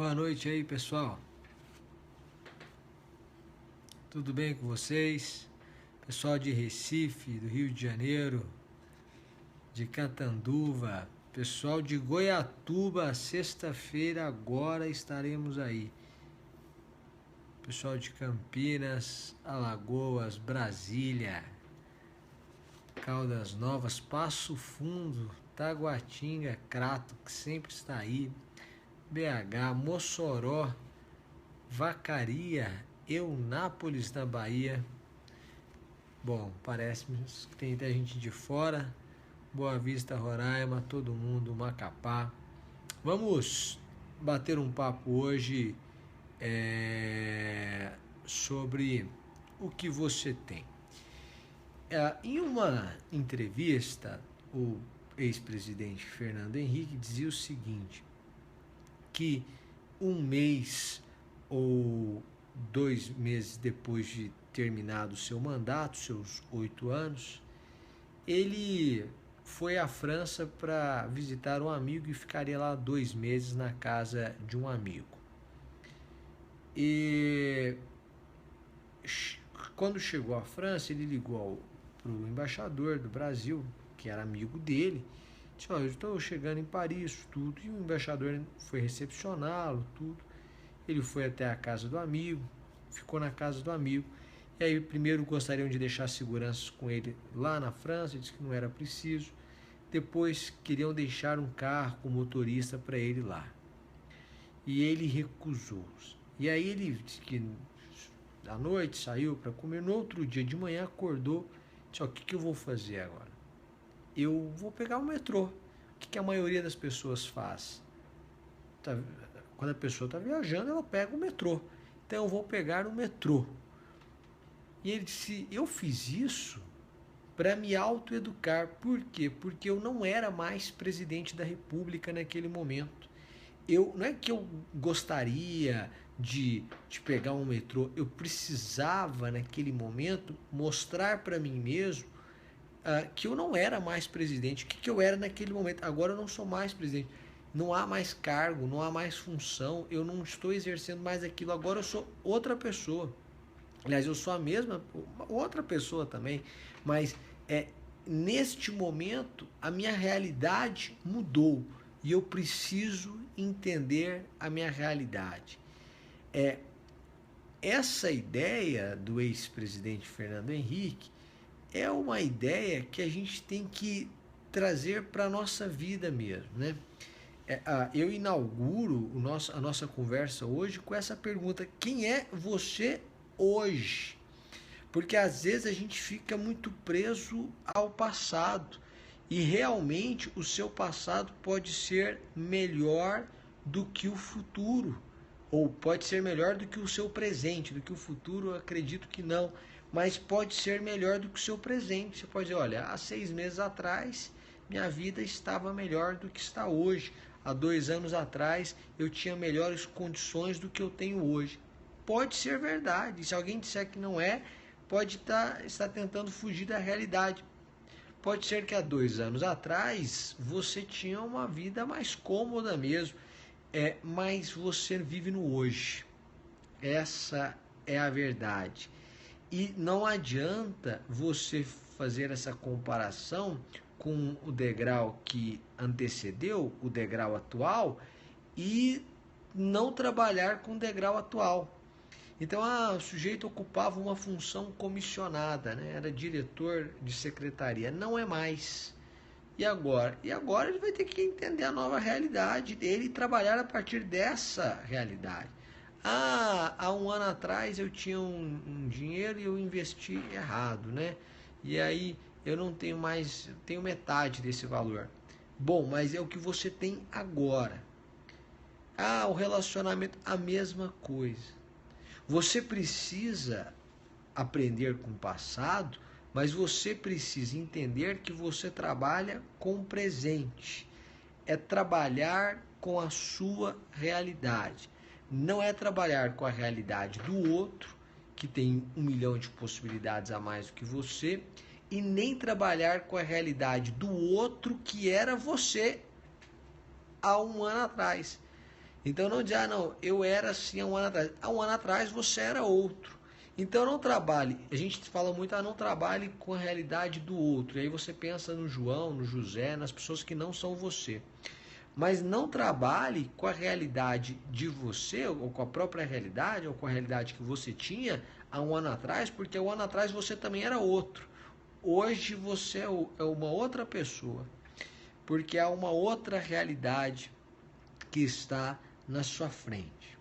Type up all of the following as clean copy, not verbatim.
Boa noite aí, pessoal. Tudo bem com vocês? Pessoal de Recife, do Rio de Janeiro, de Catanduva, pessoal de Goiatuba, sexta-feira agora estaremos aí. Pessoal de Campinas, Alagoas, Brasília, Caldas Novas, Passo Fundo, Taguatinga, Crato, que sempre está aí, BH, Mossoró, Vacaria, Eunápolis, na Bahia. Bom, parece-me que tem até gente de fora. Boa Vista, Roraima, todo mundo, Macapá. Vamos bater um papo hoje sobre o que você tem. Em uma entrevista, o ex-presidente Fernando Henrique dizia o seguinte, que um mês ou 2 meses depois de terminado o seu mandato, seus 8 anos, ele foi à França para visitar um amigo e ficaria lá 2 meses na casa de um amigo. E quando chegou à França, ele ligou para o embaixador do Brasil, que era amigo dele, disse, eu estou chegando em Paris, tudo, e o embaixador foi recepcioná-lo, tudo. Ele foi até a casa do amigo, ficou na casa do amigo, e aí primeiro gostariam de deixar seguranças com ele lá na França, disse que não era preciso, depois queriam deixar um carro com motorista para ele lá, e ele recusou. E aí ele disse que à noite saiu para comer, no outro dia de manhã acordou, disse, o que eu vou fazer agora? Eu vou pegar o metrô. O que a maioria das pessoas faz? Quando a pessoa está viajando, ela pega o metrô. Então eu vou pegar o metrô. E ele disse, eu fiz isso para me autoeducar. Por quê? Porque eu não era mais presidente da República naquele momento. Não é que eu gostaria de pegar um metrô, eu precisava naquele momento mostrar para mim mesmo que eu não era mais presidente. O que eu era naquele momento? Agora eu não sou mais presidente. Não há mais cargo, não há mais função, eu não estou exercendo mais aquilo. Agora eu sou outra pessoa. Aliás, eu sou a mesma, outra pessoa também, mas neste momento a minha realidade mudou e eu preciso entender a minha realidade. Essa ideia do ex-presidente Fernando Henrique é uma ideia que a gente tem que trazer para a nossa vida mesmo, né? Eu inauguro a nossa conversa hoje com essa pergunta, quem é você hoje? Porque às vezes a gente fica muito preso ao passado e realmente o seu passado pode ser melhor do que o futuro, ou pode ser melhor do que o seu presente, do que o futuro, eu acredito que não, mas pode ser melhor do que o seu presente. Você pode dizer, olha, há 6 meses atrás minha vida estava melhor do que está hoje, há 2 anos atrás eu tinha melhores condições do que eu tenho hoje. Pode ser verdade, se alguém disser que não é, pode estar tentando fugir da realidade. Pode ser que há 2 anos atrás você tinha uma vida mais cômoda mesmo, mas você vive no hoje. Essa é a verdade. E não adianta você fazer essa comparação com o degrau que antecedeu o degrau atual e não trabalhar com o degrau atual. Então, o sujeito ocupava uma função comissionada, né? Era diretor de secretaria, não é mais. E agora? E agora ele vai ter que entender a nova realidade dele e trabalhar a partir dessa realidade. Há 1 ano atrás eu tinha um dinheiro e eu investi errado, né? E aí eu não tenho mais, tenho metade desse valor. Bom, mas é o que você tem agora. O relacionamento, a mesma coisa. Você precisa aprender com o passado, mas você precisa entender que você trabalha com o presente. É trabalhar com a sua realidade. Não é trabalhar com a realidade do outro, que tem 1 milhão de possibilidades a mais do que você, e nem trabalhar com a realidade do outro que era você há 1 ano atrás. Então não diz, não, eu era assim há um ano atrás. Há um ano atrás você era outro. Então não trabalhe, a gente fala muito, não trabalhe com a realidade do outro. E aí você pensa no João, no José, nas pessoas que não são você. Mas não trabalhe com a realidade de você, ou com a própria realidade, ou com a realidade que você tinha há um ano atrás, porque há um ano atrás você também era outro. Hoje você é uma outra pessoa, porque há uma outra realidade que está na sua frente.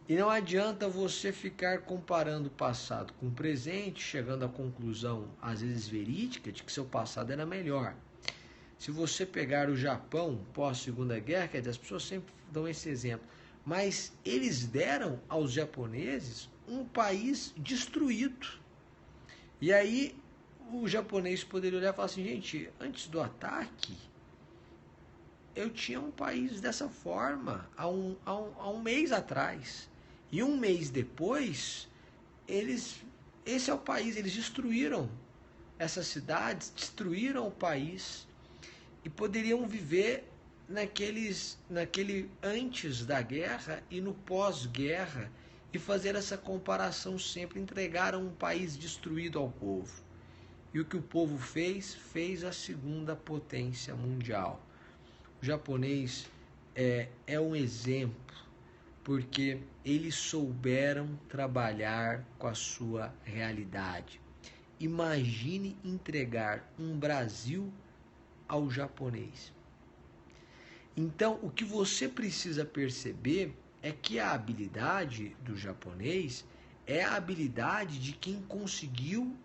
E não adianta você ficar comparando o passado com o presente, chegando à conclusão, às vezes verídica, de que seu passado era melhor. Se você pegar o Japão pós-Segunda Guerra, quer dizer, as pessoas sempre dão esse exemplo, mas eles deram aos japoneses um país destruído. E aí o japonês poderia olhar e falar assim, gente, antes do ataque, eu tinha um país dessa forma há um mês atrás. E um mês depois, esse é o país, eles destruíram essas cidades, destruíram o país e poderiam viver naquele antes da guerra e no pós-guerra e fazer essa comparação sempre. Entregaram um país destruído ao povo. E o que o povo fez? Fez a segunda potência mundial. O japonês é um exemplo, porque eles souberam trabalhar com a sua realidade. Imagine entregar um Brasil ao japonês. Então, o que você precisa perceber é que a habilidade do japonês é a habilidade de quem conseguiu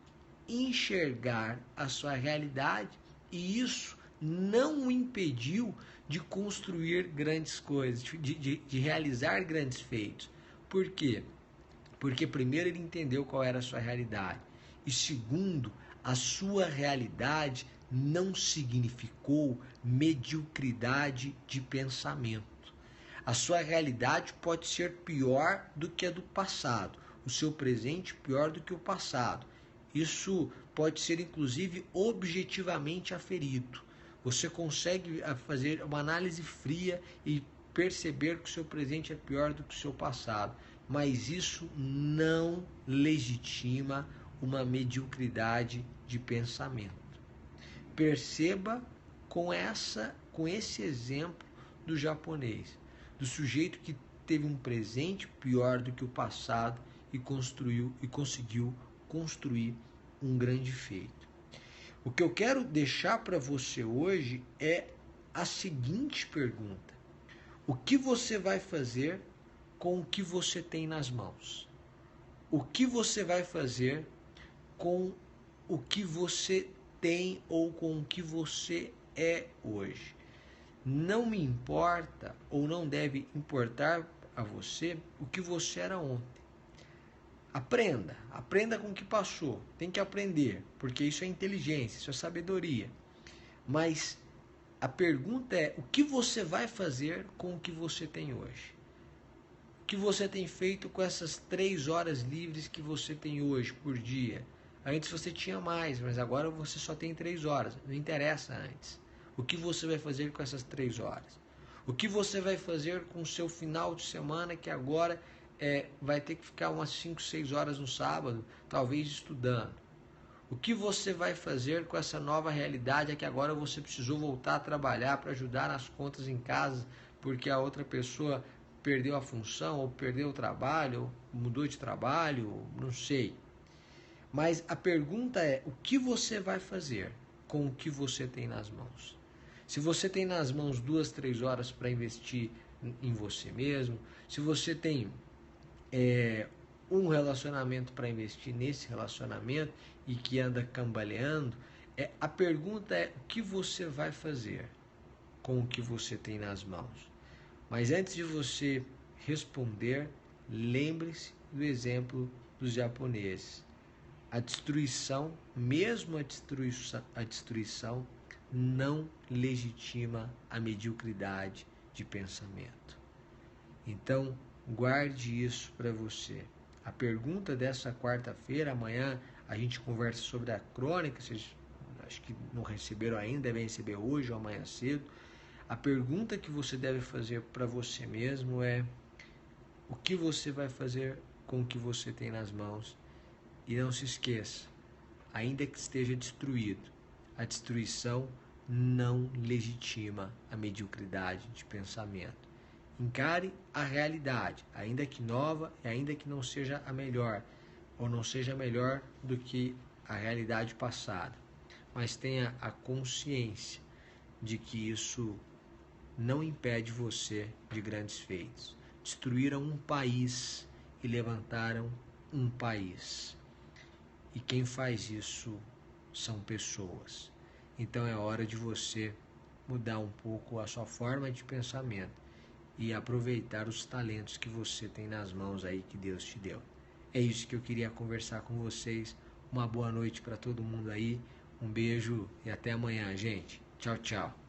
enxergar a sua realidade, e isso não o impediu de construir grandes coisas, de realizar grandes feitos. Por quê? Porque primeiro ele entendeu qual era a sua realidade. E segundo, a sua realidade não significou mediocridade de pensamento. A sua realidade pode ser pior do que a do passado, o seu presente pior do que o passado. Isso pode ser inclusive objetivamente aferido. Você consegue fazer uma análise fria e perceber que o seu presente é pior do que o seu passado, mas isso não legitima uma mediocridade de pensamento. Perceba com esse exemplo do japonês, do sujeito que teve um presente pior do que o passado e conseguiu construir um grande feito. O que eu quero deixar para você hoje é a seguinte pergunta: o que você vai fazer com o que você tem nas mãos? O que você vai fazer com o que você tem ou com o que você é hoje? Não me importa ou não deve importar a você o que você era ontem. Aprenda com o que passou. Tem que aprender, porque isso é inteligência, isso é sabedoria. Mas a pergunta é: o que você vai fazer com o que você tem hoje? O que você tem feito com essas 3 horas livres que você tem hoje por dia? Antes você tinha mais, mas agora você só tem 3 horas. Não interessa antes. O que você vai fazer com essas 3 horas? O que você vai fazer com o seu final de semana, que agora vai ter que ficar umas 5, 6 horas no sábado, talvez estudando? O que você vai fazer com essa nova realidade, é que agora você precisou voltar a trabalhar para ajudar nas contas em casa, porque a outra pessoa perdeu a função, ou perdeu o trabalho, ou mudou de trabalho, não sei. Mas a pergunta é: o que você vai fazer com o que você tem nas mãos? Se você tem nas mãos 2, 3 horas para investir em você mesmo, se você tem um relacionamento para investir nesse relacionamento e que anda cambaleando, a pergunta é: o que você vai fazer com o que você tem nas mãos? Mas antes de você responder, lembre-se do exemplo dos japoneses. A destruição, mesmo a destruição, não legitima a mediocridade de pensamento. Então, guarde isso para você. A pergunta dessa quarta-feira, amanhã a gente conversa sobre a crônica, vocês acho que não receberam ainda, devem receber hoje ou amanhã cedo. A pergunta que você deve fazer para você mesmo é: o que você vai fazer com o que você tem nas mãos? E não se esqueça, ainda que esteja destruído, a destruição não legitima a mediocridade de pensamento. Encare a realidade, ainda que nova e ainda que não seja a melhor, ou não seja melhor do que a realidade passada. Mas tenha a consciência de que isso não impede você de grandes feitos. Destruíram um país e levantaram um país. E quem faz isso são pessoas. Então é hora de você mudar um pouco a sua forma de pensamento e aproveitar os talentos que você tem nas mãos aí que Deus te deu. É isso que eu queria conversar com vocês. Uma boa noite para todo mundo aí. Um beijo e até amanhã, gente. Tchau, tchau.